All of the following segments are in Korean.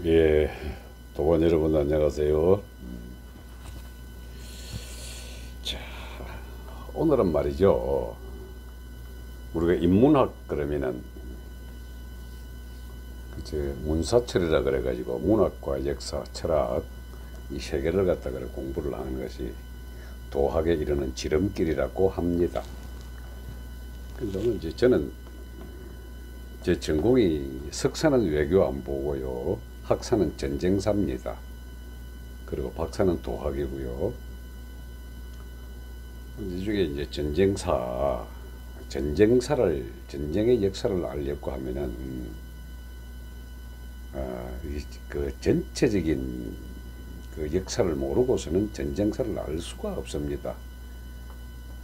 예, 도반 여러분 안녕하세요. 자, 오늘은 말이죠. 우리가 인문학 그러면은 이제 문사철이라 그래가지고 문학과 역사, 철학 이 세 개를 갖다가 공부를 하는 것이 도학에 이르는 지름길이라고 합니다. 근데 오늘 이제 저는 제 전공이 석사는 외교 안보고요, 학사는 전쟁사입니다. 그리고 박사는 도학이고요. 이 중에 이제 전쟁의 역사를 알려고 하면은, 그 전체적인 그 역사를 모르고서는 전쟁사를 알 수가 없습니다.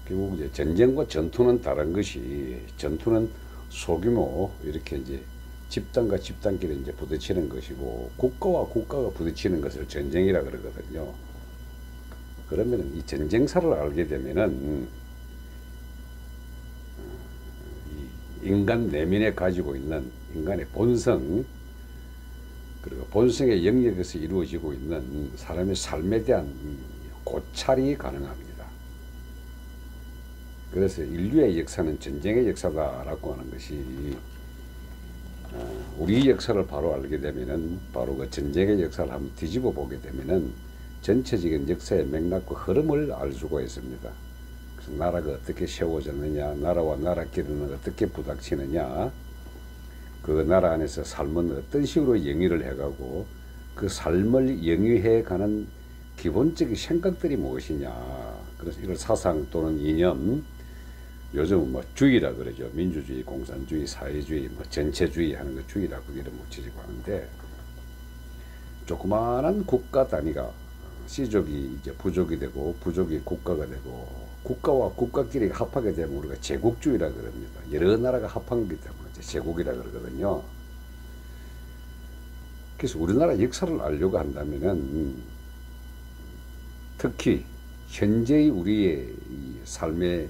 결국 이제 전쟁과 전투는 다른 것이, 전투는 소규모 이렇게 이제 집단과 집단끼리 이제 부딪히는 것이고, 국가와 국가가 부딪히는 것을 전쟁이라 그러거든요. 그러면 이 전쟁사를 알게 되면은 인간 내면에 가지고 있는 인간의 본성, 그리고 본성의 영역에서 이루어지고 있는 사람의 삶에 대한 고찰이 가능합니다. 그래서 인류의 역사는 전쟁의 역사다라고 하는 것이, 우리 역사를 바로 알게 되면은, 바로 그 전쟁의 역사를 한번 뒤집어 보게 되면은 전체적인 역사의 맥락과 흐름을 알 수가 있습니다. 그래서 나라가 어떻게 세워졌느냐, 나라와 나라끼리는 어떻게 부닥치느냐, 그 나라 안에서 삶은 어떤 식으로 영위를 해가고 그 삶을 영위해가는 기본적인 생각들이 무엇이냐. 그래서 이걸 사상 또는 이념, 요즘은 뭐 주의라 그러죠. 민주주의, 공산주의, 사회주의, 뭐 전체주의 하는 거 주의라고 이름 붙이고 하는데, 조그마한 국가 단위가 시족이 이제 부족이 되고, 부족이 국가가 되고, 국가와 국가끼리 합하게 되면 우리가 제국주의라 그럽니다. 여러 나라가 합한 거기 때문에 제국이라 그러거든요. 그래서 우리나라 역사를 알려고 한다면은, 특히 현재의 우리의 삶의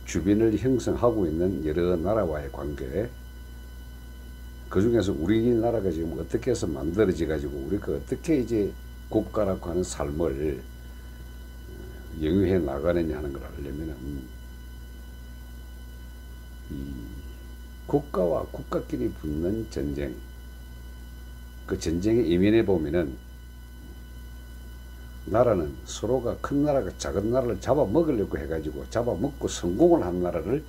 주변을 형성하고 있는 여러 나라와의 관계, 그 중에서 우리나라가 지금 어떻게 해서 만들어져 가지고 우리가 어떻게 이제 국가라고 하는 삶을 영위해 나가느냐 하는 걸 알려면은, 이 국가와 국가끼리 붙는 전쟁, 그 전쟁의 이면에 보면은 나라는 서로가, 큰 나라가 작은 나라를 잡아먹으려고 해가지고 잡아먹고 성공을 한 나라를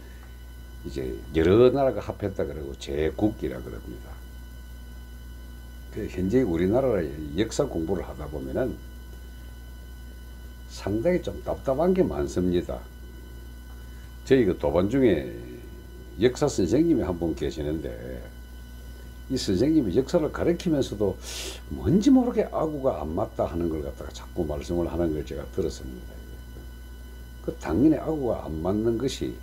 이제 여러 나라가 합했다 그러고 제국이라 그럽니다. 그 현재 우리나라의 역사 공부를 하다 보면은 상당히 좀 답답한 게 많습니다. 저희 그 도반 중에 역사 선생님이 한 분 계시는데, 이 선생님이 역사를 가르치면서도 뭔지 모르게 아구가 안 맞다 하는 걸 갖다가 자꾸 말씀을 하는 걸 제가 들었습니다. 그 당연히 아구가 안 맞는 것이,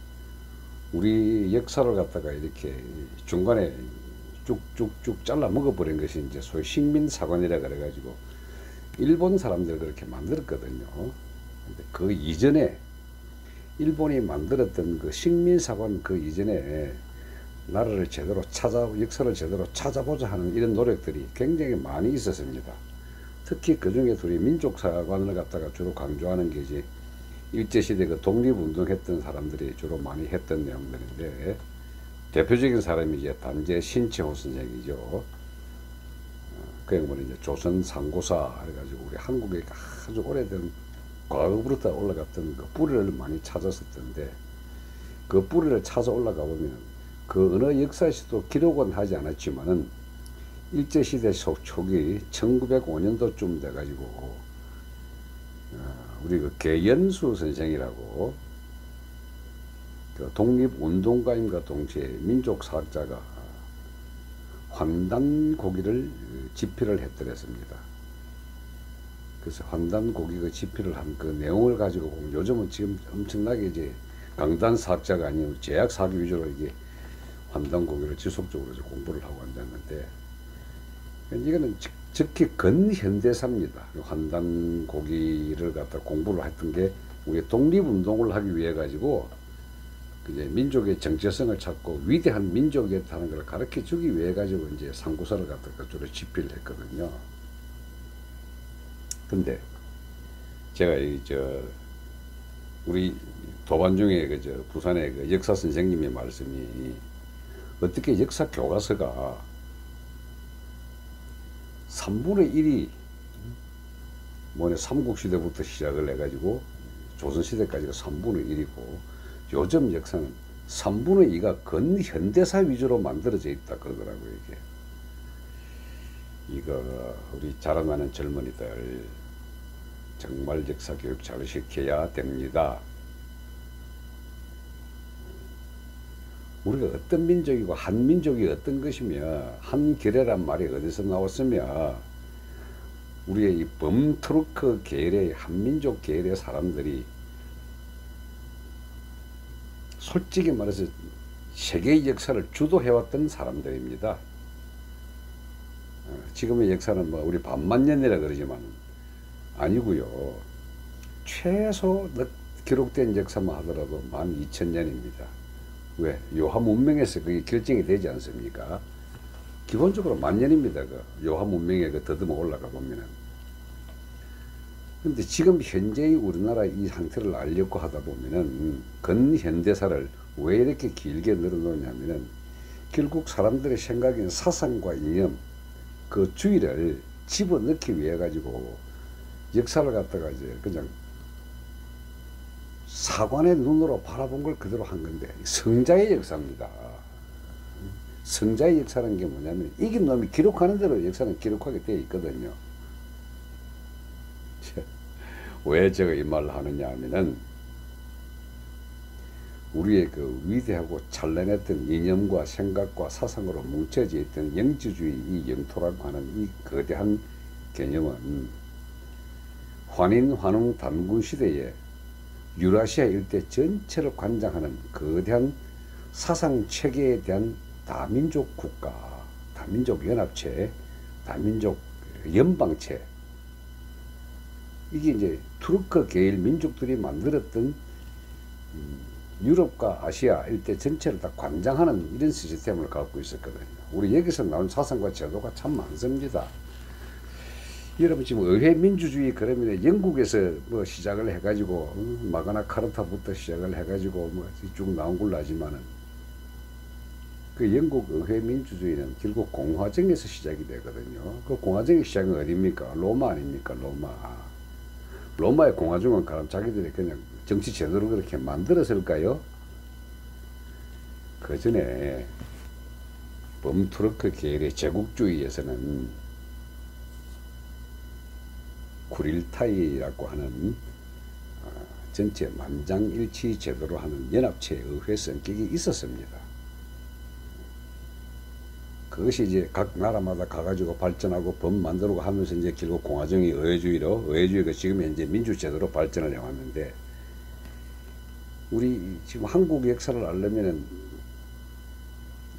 우리 역사를 갖다가 이렇게 중간에 쭉쭉쭉 잘라 먹어버린 것이 이제 소위 식민사관이라 그래가지고 일본 사람들 그렇게 만들었거든요. 근데 그 이전에 일본이 만들었던 그 식민사관 그 이전에 나라를 제대로 역사를 제대로 찾아보자 하는 이런 노력들이 굉장히 많이 있었습니다. 특히 그 중에 우리 민족사관을 갖다가 주로 강조하는 게 이제 일제시대 그 독립운동했던 사람들이 주로 많이 했던 내용들인데, 대표적인 사람이 이제 단재 신채호 선생이죠. 그 양반은 이제 조선 상고사 해가지고 우리 한국에 아주 오래된 과거부터 올라갔던 그 뿌리를 많이 찾았었던데, 그 뿌리를 찾아 올라가 보면 그 어느 역사에서도 기록은 하지 않았지만은 일제시대 초기 1905년도쯤 돼가지고 우리 그 계연수 선생이라고 그 독립운동가임과 동시에 민족사학자가 환단고기를 집필을 했더랬습니다. 그래서 환단고기 그 집필을 한 그 내용을 가지고 보면 요즘은 지금 엄청나게 이제 강단사학자가 아니고 제약사학 위주로 이게 환단고기를 지속적으로 공부를 하고 앉았는데, 이거는 특히 근현대사입니다. 환단고기를 갖다 공부를 했던 게 우리 독립운동을 하기 위해 가지고 이제 민족의 정체성을 찾고 위대한 민족이었다는 걸 가르쳐 주기 위해 가지고 이제 상구사를 갖다가 주로 집필을 했거든요. 근데 제가 우리 도반 중에 부산의 그 역사 선생님의 말씀이 어떻게 역사 교과서가 3분의 1이 뭐냐 삼국시대부터 시작을 해가지고 조선시대까지가 3분의 1이고 요즘 역사는 3분의 2가 근현대사 위주로 만들어져 있다 그러더라고요. 이거 우리 자라나는 젊은이들 정말 역사 교육 잘 시켜야 됩니다. 우리가 어떤 민족이고 한민족이 어떤 것이며 한결이란 말이 어디서 나왔으며 우리의 이 범투르크 계열의 한민족 계열의 사람들이 솔직히 말해서 세계의 역사를 주도해왔던 사람들입니다. 지금의 역사는 뭐 우리 반만년이라 그러지만 아니고요. 최소 기록된 역사만 하더라도 12,000년입니다. 왜? 요하 문명에서 그게 결정이 되지 않습니까? 기본적으로 만년입니다. 그 요하 문명에 더듬어 올라가 보면은. 근데 지금 현재의 우리나라 이 상태를 알려고 하다 보면은 근현대사를 왜 이렇게 길게 늘어놓냐면은 결국 사람들의 생각인 사상과 이념 그 주의를 집어넣기 위해 가지고 역사를 갖다가 이제 그냥 사관의 눈으로 바라본 걸 그대로 한 건데 성자의 역사입니다. 성자의 역사라는 게 뭐냐면 이긴 놈이 기록하는 대로 역사는 기록하게 되어 있거든요. 왜 제가 이 말을 하느냐 하면은 우리의 그 위대하고 찬란했던 이념과 생각과 사상으로 뭉쳐져 있던 영지주의 이 영토라고 하는 이 거대한 개념은 환인 환웅 단군 시대에 유라시아 일대 전체를 관장하는 거대한 사상 체계에 대한 다민족 국가, 다민족 연합체, 다민족 연방체 이게 이제 투르크 계열 민족들이 만들었던 유럽과 아시아 일대 전체를 다 관장하는 이런 시스템을 갖고 있었거든요. 우리 여기서 나온 사상과 제도가 참 많습니다. 여러분 지금 의회 민주주의 그러면 영국에서 뭐 시작을 해가지고 마그나 카르타부터 시작을 해가지고 뭐 쭉 나온 걸로 하지만은 그 영국 의회 민주주의는 결국 공화정에서 시작이 되거든요. 그 공화정의 시작은 어디입니까? 로마 아닙니까? 로마의 공화정은 그럼 자기들이 그냥 정치 제도를 그렇게 만들었을까요? 그 전에 범투르크 계열의 제국주의에서는 쿠릴타이라고 하는 전체 만장일치 제도로 하는 연합체 의회 성격이 있었습니다. 그것이 이제 각 나라마다 가가지고 발전하고 법 만들고 하면서 이제 결국 공화정이 의회주의가 지금 현재 민주제도로 발전을 해왔는데 우리 지금 한국 역사를 알려면은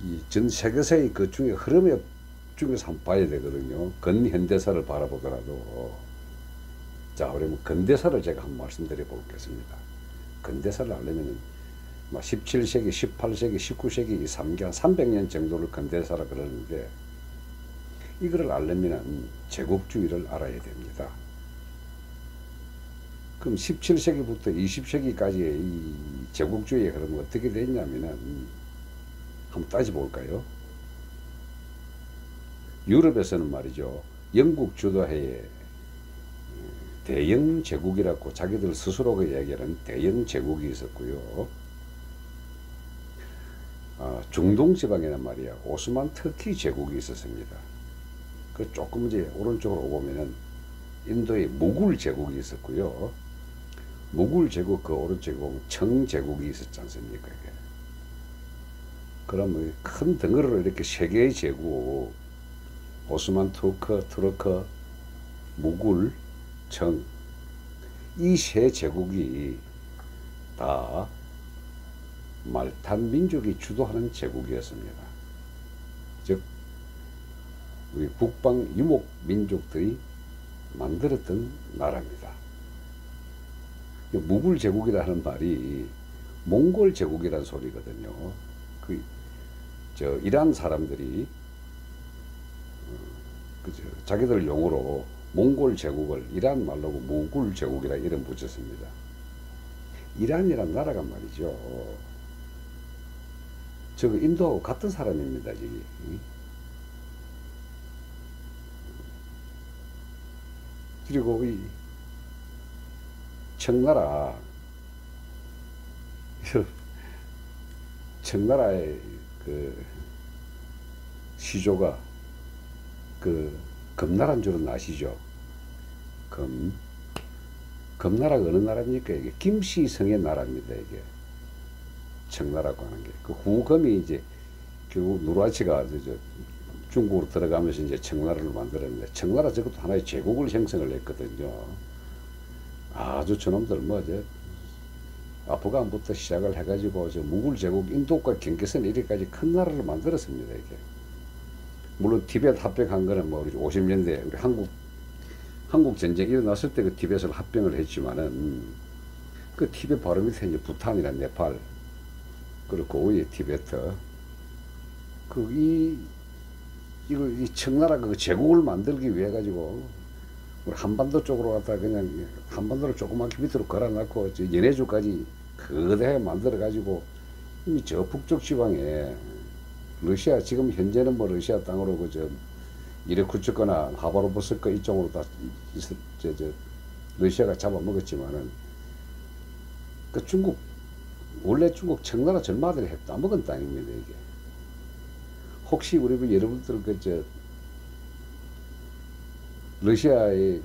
이 전 세계사의 그 중에 흐름의 중에서 한번 봐야 되거든요. 근현대사를 바라보더라도 자, 그러면 근대사를 제가 한번 말씀드려 보겠습니다. 근대사를 알려면은 17세기, 18세기, 19세기 이 3개 한 300년 정도를 근대사라 그러는데 이거를 알려면 제국주의를 알아야 됩니다. 그럼 17세기부터 20세기까지의 이 제국주의의 흐름은 어떻게 됐냐면은 한번 따져볼까요? 유럽에서는 말이죠. 영국 주도하에 대영 제국이라고 자기들 스스로가 이야기하는 대영 제국이 있었고요. 중동 지방에는 말이야 오스만 터키 제국이 있었습니다. 그 조금 이제 오른쪽으로 오보면은 인도의 무굴 제국이 있었고요. 무굴 제국 그 오른쪽에 보면 청 제국이 있었지 않습니까? 이게. 그러면 큰 덩어리로 이렇게 세 개의 제국 오스만 투르크, 무굴, 청 이 세 제국이 다 말탄 민족이 주도하는 제국이었습니다. 즉 우리 북방 유목 민족들이 만들었던 나라입니다. 무굴 제국이라는 말이 몽골 제국이란 소리거든요. 이란 사람들이 자기들 용어로 몽골 제국을 이란 말로 몽골 제국이라 이름 붙였습니다. 이란이란 나라가 말이죠. 저 인도하고 같은 사람입니다. 저기. 그리고 이 청나라 청나라의 그 시조가 금나라인 줄은 아시죠? 금나라가 어느 나라입니까? 이게 김씨성의 나라입니다. 이게 청나라고 하는 게 그 후금이 이제 결국 누르하치가 중국으로 들어가면서 이제 청나라를 만들었는데 청나라 저것도 하나의 제국을 형성을 했거든요. 아주 저놈들 아프간부터 시작을 해가지고 무굴 제국 인도과 경계선 이렇게까지 큰 나라를 만들었습니다. 이게 물론 티벳 합병한 거는 우리 50년대 우리 한국 전쟁 일어났을 때 그 티벳을 합병을 했지만은 그 티벳 바로 밑에 이제 부탄이나 네팔 그리고 위에 티베트 이 청나라 그 제국을 만들기 위해 가지고 우리 한반도 쪽으로 갔다 그냥 한반도를 조그맣게 밑으로 걸어놨고 연해주까지 거대하게 만들어 가지고 이미 저 북쪽 지방에 러시아 지금 현재는 러시아 땅으로 이레쿠츠크나 하바로브스크 이쪽으로 다 러시아가 잡아먹었지만은 원래 중국 청나라 전마들이 따먹은 땅입니다. 이게 혹시 우리 여러분들 러시아의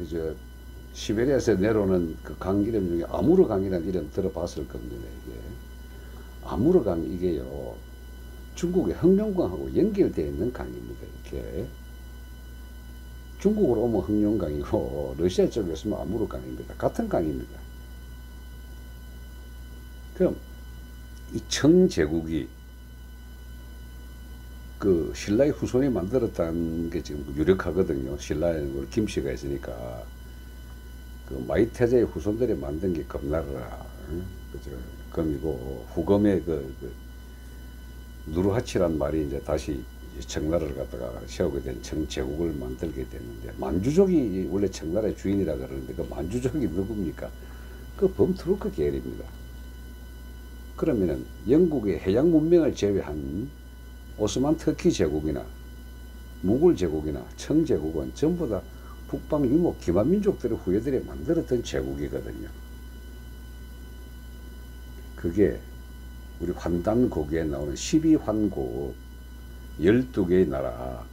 시베리아에서 내려오는 그 강 이름 중에 아무르 강이라는 이름 들어봤을 겁니다. 이게 아무르 강 이게요 중국의 흑룡강하고 연결되어 있는 강입니다. 이렇게 중국으로 오면 흑룡강이고 러시아 쪽에 있으면 아무르 강입니다. 같은 강입니다. 그럼 이 청제국이 그 신라의 후손이 만들었다는 게 지금 유력하거든요. 신라에는 김씨가 있으니까 그 마이태제의 후손들이 만든 게 금나라라, 그죠? 금이고 후금의 누르하치란 말이 이제 다시 청나라를 갖다가 세우게 된 청제국을 만들게 됐는데 만주족이 원래 청나라의 주인이라 그러는데 그 만주족이 누굽니까? 그 범투르크 계열입니다. 그러면은 영국의 해양 문명을 제외한 오스만 터키 제국이나 무굴 제국이나 청 제국은 전부 다 북방 유목 기만민족들의 후예들이 만들었던 제국이거든요. 그게 우리 환단고기에 나오는 12환국 12개의 나라,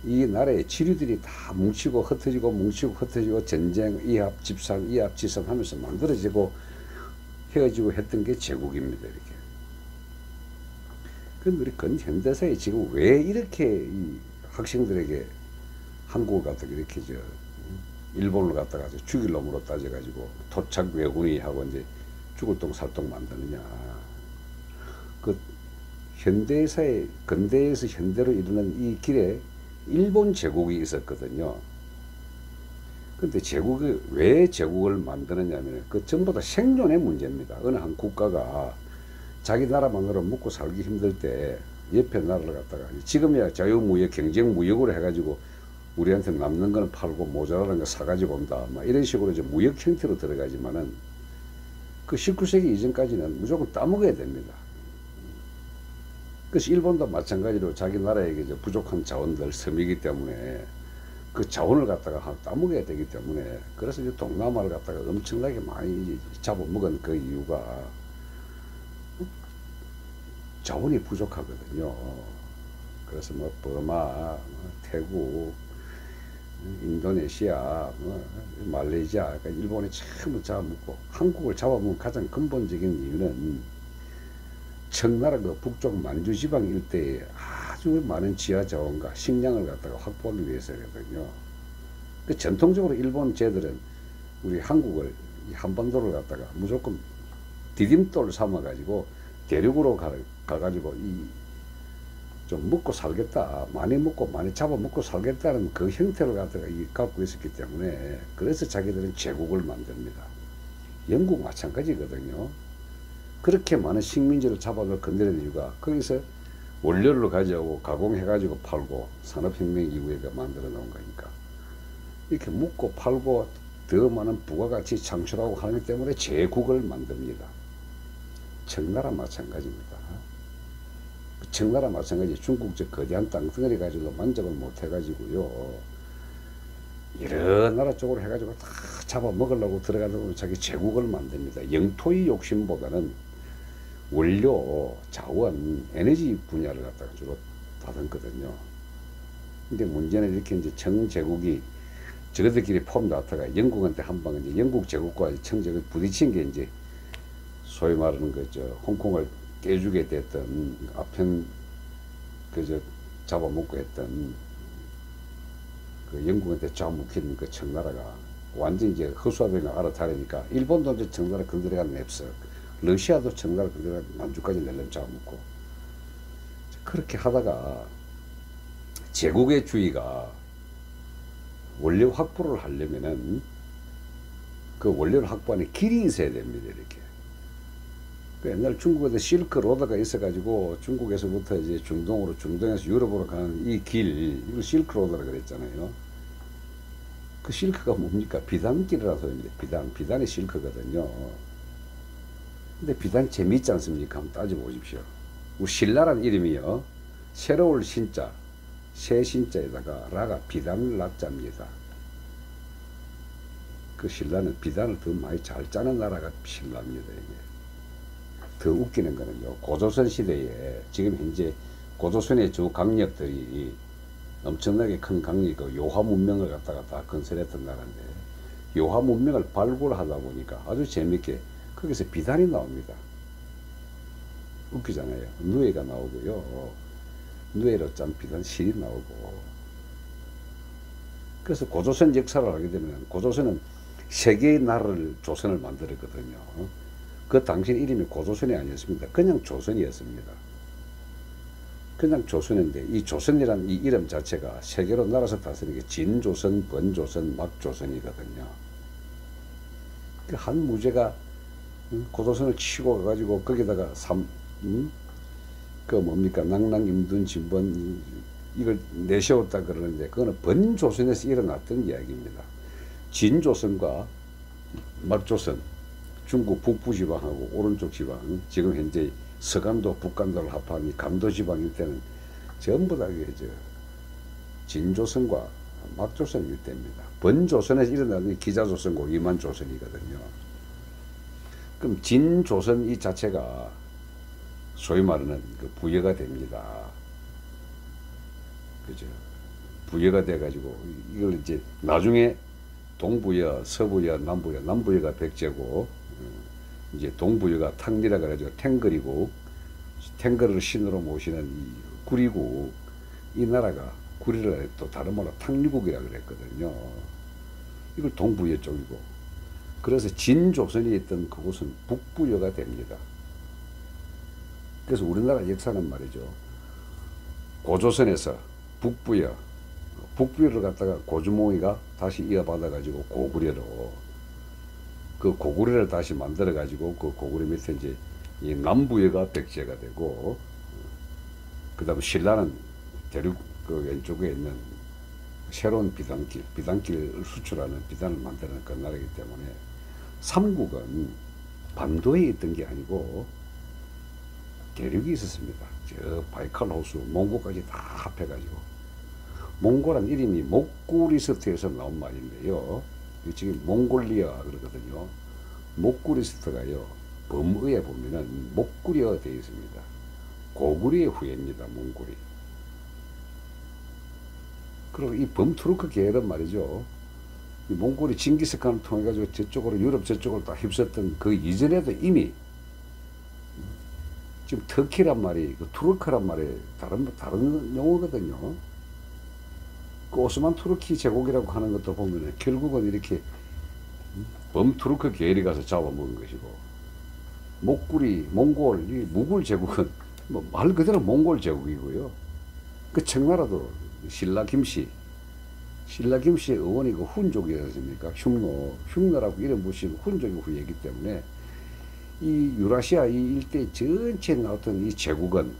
이 나라의 지류들이 다 뭉치고 흩어지고 전쟁, 이합, 집산, 이합, 지산 하면서 만들어지고 헤어지고 했던 게 제국입니다. 이렇게. 그럼 우리 근현대사에 지금 왜 이렇게 이 학생들에게 한국을 갖다가 이렇게 일본을 갖다가 죽일 놈으로 따져가지고 토착 외군이 하고 이제 죽을 똥 살똥 만드느냐. 그 현대사에 근대에서 현대로 이르는 이 길에 일본 제국이 있었거든요. 근데 왜 제국을 만드느냐면 그 전부 다 생존의 문제입니다. 어느 한 국가가 자기 나라만으로 먹고 살기 힘들 때 옆에 나라를 갖다가 지금이야 자유무역 경쟁무역으로 해가지고 우리한테 남는 거는 팔고 모자라는 거 사가지고 온다 막 이런 식으로 이제 무역 형태로 들어가지만은 그 19세기 이전까지는 무조건 따먹어야 됩니다. 그래서 일본도 마찬가지로 자기 나라에게 이제 부족한 자원들 섬이기 때문에 그 자원을 갖다가 따먹어야 되기 때문에 그래서 이제 동남아를 갖다가 엄청나게 많이 잡아먹은 그 이유가 자원이 부족하거든요. 그래서 버마, 태국, 인도네시아, 말레이시아, 그러니까 일본이 전부 잡아먹고 한국을 잡아먹은 가장 근본적인 이유는 청나라 그 북쪽 만주 지방 일대에 아주 많은 지하 자원과 식량을 갖다가 확보하기 위해서거든요. 그 전통적으로 일본 쟤들은 우리 한국을 이 한반도를 갖다가 무조건 디딤돌 삼아가지고 대륙으로 가가지고 좀 먹고 살겠다, 많이 먹고 많이 잡아먹고 살겠다는 그 형태를 갖고 있었기 때문에 그래서 자기들은 제국을 만듭니다. 영국 마찬가지거든요. 그렇게 많은 식민지를 잡아서 건드리는 이유가 거기서 원료를 가져오고 가공해가지고 팔고 산업혁명 이후에 만들어 놓은 거니까. 이렇게 묻고 팔고 더 많은 부가가치 창출하고 하기 때문에 제국을 만듭니다. 청나라 마찬가지입니다. 청나라 마찬가지 중국 저 거대한 땅덩어리 가지고 만족을 못 해가지고요. 여러 나라 쪽으로 해가지고 다 잡아먹으려고 들어가다 보면 자기 제국을 만듭니다. 영토의 욕심보다는 원료, 자원, 에너지 분야를 갖다가 주로 다듬거든요. 근데 문제는 이렇게 이제 청제국이 저들끼리 폼 잡다가 영국한테 한 방 이제 영국 제국과 청제국이 부딪힌 게 이제 소위 말하는 그저 홍콩을 깨주게 됐던 아편 그저 잡아먹고 했던 그 영국한테 잡아먹힌 그 청나라가 완전 이제 허수아비가 알아차리니까 일본도 이제 청나라 건드려가는 냅서 러시아도 청나라 건드려가 만주까지 내려면 잡아먹고 그렇게 하다가 제국의 주의가 원료 확보를 하려면은 그 원료를 확보하는 길이 있어야 됩니다. 이렇게. 그 옛날 중국에도 실크 로드가 있어가지고 중국에서부터 이제 중동으로, 중동에서 유럽으로 가는 이 길, 이걸 실크 로드라 그랬잖아요. 그 실크가 뭡니까? 비단길이라는 소리입니다. 비단이 실크거든요. 근데 비단 재미있지 않습니까? 한번 따져보십시오. 우리 신라란 이름이요. 새로울 신자, 새 신자에다가 라가 비단을 납자입니다. 그 신라는 비단을 더 많이 잘 짜는 나라가 신라입니다. 이게. 더 웃기는 거는요. 고조선 시대에 지금 현재 고조선의 주 강력들이 엄청나게 큰 강력이 그 요하 문명을 갖다가 다 건설했던 나라인데 요하 문명을 발굴하다 보니까 아주 재밌게 거기서 비단이 나옵니다. 웃기잖아요. 누에가 나오고요. 누에로 짠 비단 실이 나오고. 그래서 고조선 역사를 하게 되면 고조선은 세계의 나라를 조선을 만들었거든요. 그 당시 이름이 고조선이 아니었습니다. 그냥 조선이었습니다. 그냥 조선인데 이 조선이라는 이 이름 자체가 세계로 날아서 다스리는 게 진조선, 번조선, 막조선이거든요. 그 한 무제가 고조선을 치고 가가지고 거기다가 그 뭡니까 낭랑 임둔 진번 이걸 내세웠다 그러는데 그거는 번조선에서 일어났던 이야기입니다. 진조선과 막조선 중국 북부 지방하고 오른쪽 지방 지금 현재 서간도 북간도를 합한 이 간도 지방 일대는 전부 다 진조선과 막조선 일대입니다. 번조선에서 일어나는 기자조선과 이만조선이거든요. 그럼 진조선 이 자체가 소위 말하는 그 부여가 됩니다. 그죠? 부여가 돼가지고 이걸 이제 나중에 동부여, 서부여, 남부여, 남부여가 백제고 이제 동부여가 탕리라 그래가지고 탱글이고 탱글을 신으로 모시는 이 구리국 이 나라가 구리를 또 다른 말로 탕리국이라 그랬거든요. 이걸 동부여 쪽이고 그래서 진조선이 있던 그곳은 북부여가 됩니다. 그래서 우리나라 역사는 말이죠. 고조선에서 북부여를 갖다가 고주몽이가 다시 이어받아 가지고 고구려로 그 고구려를 다시 만들어 가지고 그 고구려 밑에 이제 이 남부여가 백제가 되고 그 다음에 신라는 대륙 그 왼쪽에 있는 새로운 비단길을 수출하는 비단을 만드는 그 나라이기 때문에 삼국은 반도에 있던 게 아니고 대륙이 있었습니다. 저 바이칼 호수, 몽고까지 다 합해가지고 몽고란 이름이 목구리스트에서 나온 말인데요. 지금 몽골리아 그러거든요. 목구리스트가요. 범의에 보면은 목구리어 되어 있습니다. 고구려의 후예입니다. 몽골이. 그리고 이 범투르크 계열은 말이죠. 이 몽골이 징기스칸을 통해 가지고 저쪽으로 유럽 저쪽으로 다 휩쓸었던 그 이전에도 이미 지금 터키란 말이 그 투르크란 말이 다른 용어거든요. 그 오스만 투르키 제국이라고 하는 것도 보면은 결국은 이렇게 범투르크 계열이 가서 잡아먹은 것이고 목구리 몽골 이 무굴 제국은 뭐 말 그대로 몽골 제국이고요. 그 청나라도 신라 김씨의 의원이 그 훈족이지 않습니까? 흉노라고 이름 붙이고 훈족의 후예이기 때문에 이 유라시아 이 일대 전체에 나왔던 이 제국은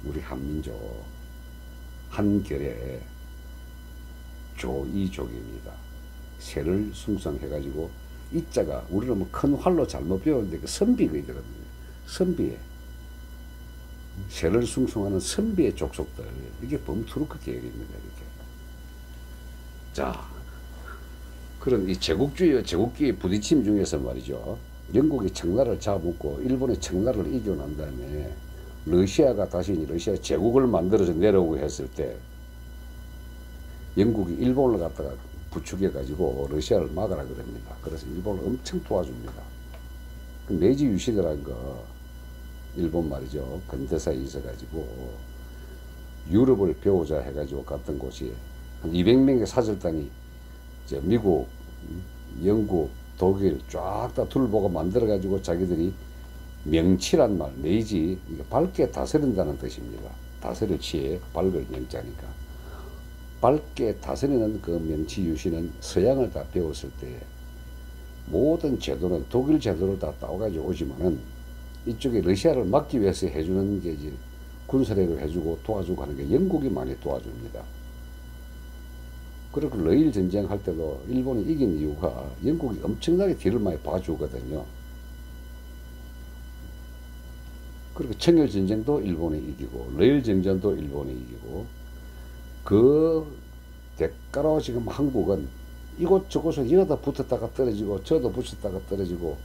우리 한민족 한결의 조이족입니다. 새를 숭상해가지고 이자가 우리는 뭐 큰 활로 잘못 배웠는데 그 선비거든요. 선비에 새를 숭상하는 선비의 족속들, 이게 범투르크 계열입니다. 이렇게. 자, 그런 이 제국주의 부딪힘 중에서 말이죠. 영국이 청나라를 잡아먹고 일본의 청나라를 이기고 난 다음에 러시아가 다시 러시아 제국을 만들어서 내려오고 했을 때 영국이 일본을 갖다가 부추겨 가지고 러시아를 막으라 그럽니다. 그래서 일본을 엄청 도와줍니다. 그 메이지 유신이라는 거 일본 말이죠. 근대사에 있어 가지고 유럽을 배우자 해 가지고 갔던 곳이 한 200명의 사절단이 미국, 영국, 독일 쫙 다 둘보고 만들어 가지고 자기들이 명치란 말, 메이지, 밝게 다스린다는 뜻입니다. 다스릴 치에 밝을 명자니까. 밝게 다스리는 그 명치 유신은 서양을 다 배웠을 때 모든 제도는 독일 제도를 다 따와가지고 오지만은 이쪽에 러시아를 막기 위해서 해주는 게 이제 군사력을 해주고 도와주고 하는 게 영국이 많이 도와줍니다. 그리고 러일 전쟁 할 때도 일본이 이긴 이유가 영국이 엄청나게 뒤를 많이 봐주거든요. 그리고 청일 전쟁도 일본이 이기고 러일 전쟁도 일본이 이기고 그 대가로 지금 한국은 이곳저곳에 여기다 붙었다가 떨어지고 저도 붙였다가 떨어지고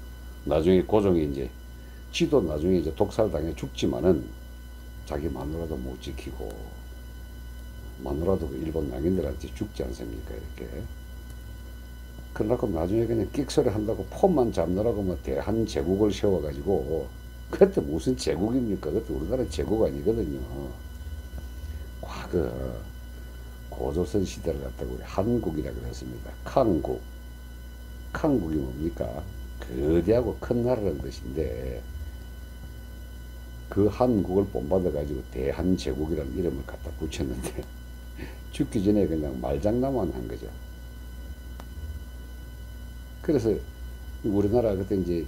나중에 고종이 이제 지도 나중에 이제 독살당해 죽지만은 자기 마누라도 못 지키고 마누라도 일본 낭인들한테 죽지 않습니까? 이렇게. 그러고 나중에 그냥 끽소리 한다고 폼만 잡느라고 뭐 대한 제국을 세워가지고 그때 무슨 제국입니까? 그때 우리나라 제국 아니거든요. 과거 고조선 시대를 갖다가 우리 한국이라 그랬습니다. 칸국. 칸국이 뭡니까? 거대하고 큰 나라라는 뜻인데 그 한국을 본받아 가지고 대한제국이라는 이름을 갖다 붙였는데 죽기 전에 그냥 말장난만 한 거죠. 그래서 우리나라 그때 이제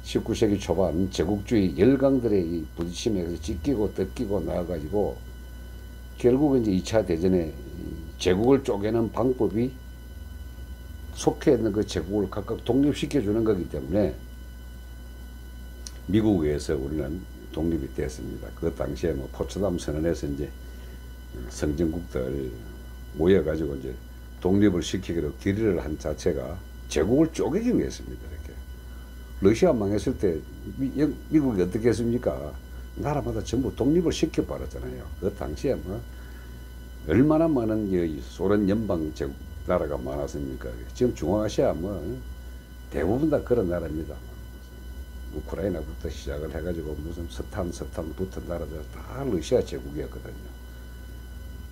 19세기 초반 제국주의 열강들의 이 부딪힘에 찢기고 뜯기고 나와가지고 결국 이제 2차 대전에 제국을 쪼개는 방법이 속해 있는 그 제국을 각각 독립시켜 주는 거기 때문에 미국에 의해서 우리는 독립이 됐습니다. 그 당시에 뭐 포츠담 선언에서 이제 성전국들 모여가지고 이제 독립을 시키기로 결의를 한 자체가 제국을 쪼개기 위해서입니다. 이렇게. 러시아 망했을 때 미국이 어떻게 했습니까? 나라마다 전부 독립을 시켜버렸잖아요. 그 당시에 뭐 얼마나 많은 소련 연방 제국 나라가 많았습니까? 지금 중앙아시아 뭐 대부분 다 그런 나라입니다. 우크라이나부터 시작을 해가지고 무슨 스탄 붙은 나라들 다 러시아 제국이었거든요.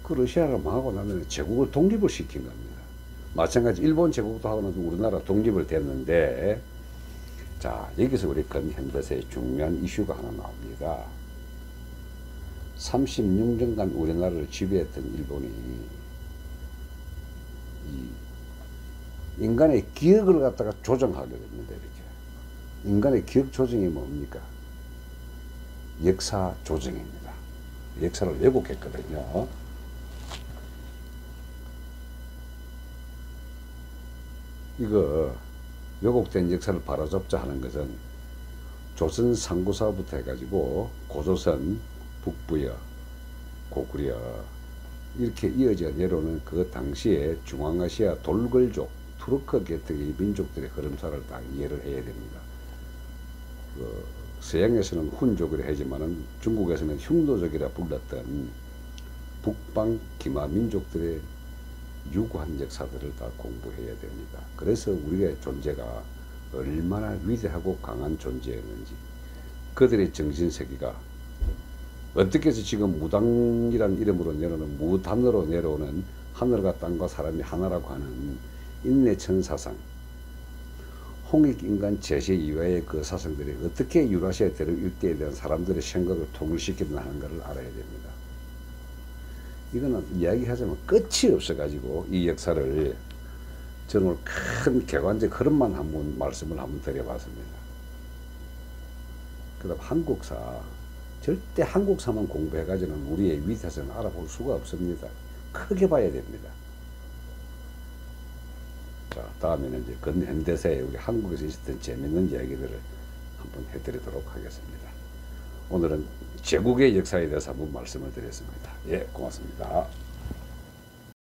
그 러시아가 망하고 나면 제국을 독립을 시킨 겁니다. 마찬가지 일본 제국도 하고 나서 우리나라 독립을 됐는데, 자, 여기서 우리 근현대사의 중요한 이슈가 하나 나옵니다. 36년간 우리나라를 지배했던 일본이 이 인간의 기억을 갖다가 조정하게 됩니다. 이렇게. 인간의 기억 조정이 뭡니까? 역사 조정입니다. 역사를 왜곡했거든요. 이거 왜곡된 역사를 바로잡자 하는 것은 조선 상구사부터 해가지고 고조선, 북부여, 고구려 이렇게 이어져 내려오는 그 당시에 중앙아시아 돌글족, 투르크 계통의 민족들의 흐름사를 다 이해를 해야 됩니다. 그 서양에서는 훈족이라 하지만은 중국에서는 흉노족이라 불렀던 북방 기마 민족들의 유구한 역사들을 다 공부해야 됩니다. 그래서 우리의 존재가 얼마나 위대하고 강한 존재였는지, 그들의 정신세계가 어떻게 해서 지금 무당이란 이름으로 내려오는, 무단으로 내려오는 하늘과 땅과 사람이 하나라고 하는 인내천사상, 홍익인간 제시 이외의 그 사상들이 어떻게 유라시아 대륙 일대에 대한 사람들의 생각을 통일시키는 하는가를 알아야 됩니다. 이거는 이야기하자면 끝이 없어가지고 이 역사를 저는 오늘 큰 객관적 흐름만 한번 말씀을 한번 드려봤습니다. 그 다음 한국사, 절대 한국사만 공부해가지고는 우리의 위태성을 알아볼 수가 없습니다. 크게 봐야 됩니다. 자, 다음에는 이제 근현대사에 우리 한국에서 있었던 재밌는 이야기들을 한번 해드리도록 하겠습니다. 오늘은 제국의 역사에 대해서 한번 말씀을 드렸습니다. 예, 고맙습니다.